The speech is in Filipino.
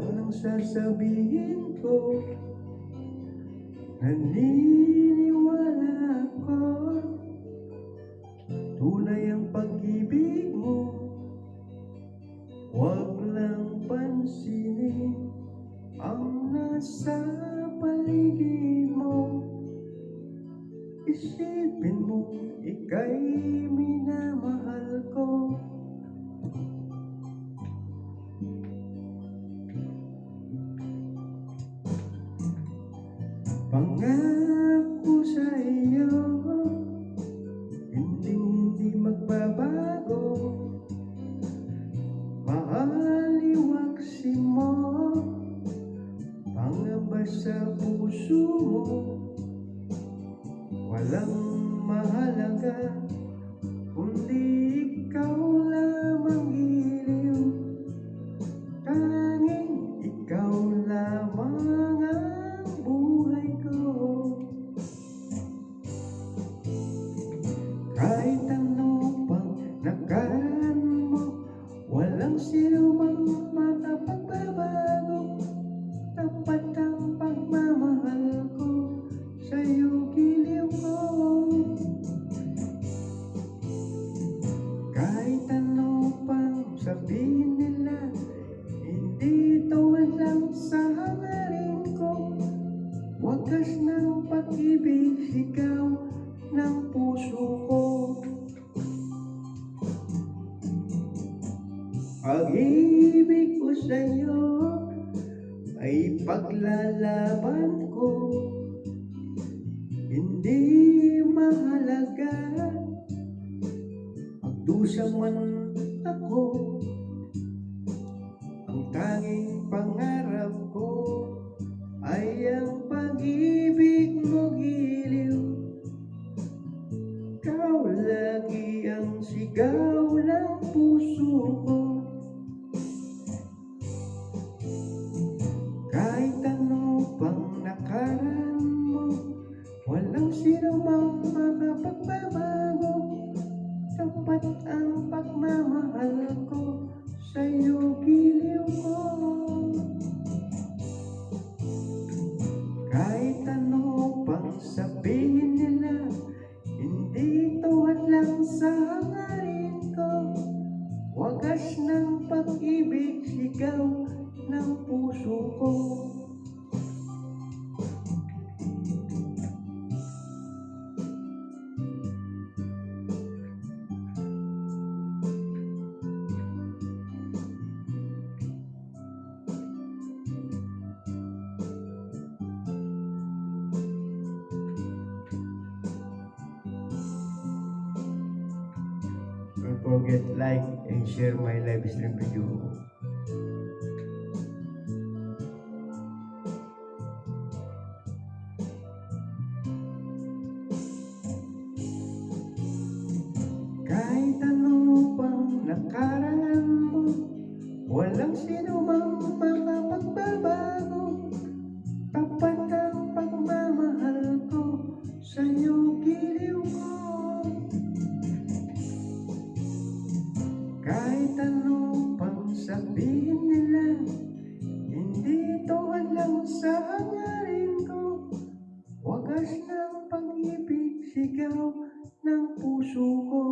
Lahat ng sasabihin ko, naniniwala ako. Tunay ang pag-ibig mo, huwag lang pansinin ang nasa paligid mo. Isipin mo, ika'y minamahal ko. Pangako sa iyo, hindi magbabago. Maaliwaksi mo, pangamba sa puso mo. Walang mahalaga, kundi ikaw lamang giliw. Tanging ikaw lamang ang buhay ko. Kahit ano pang nakaraan mo, walang sinumang makapagbabago. Tapat ang pagmamahal ko sa'yo, giliw ko. Kahit ano pang sabihin nila, hindi tawad lang sa hangarin ko. Wagas ng pag-ibig, sigaw ng puso ko. Pag-ibig ko sa'yo ay paglalaban ko. Hindi mahalaga, magdusa man ako. Ang tanging pangarap ko ay ang pag-ibig mo, giliw. Ikaw lagi ang sigaw ng puso ko. Kahit ano pang nakaraan mo, walang sinumang makapagbabago. Tapat ang pagmamahal ko sa'yo, giliw ko. Kahit ano pang sabihin nila, hindi tawad lang sa hangarin ko. Wagas ng pag-ibig, sigaw ng puso ko. Don't forget like and share my live stream video. Kahit ano pang nakaraan mo, walang sinumang makapagbabago. Tapat ang pagmamahal ko sa'yo, giliw ko. Kahit ano pang sabihin nila, hindi tawad lang sa hangarin ko. Wagas ng pag-ibig, sigaw ng puso ko.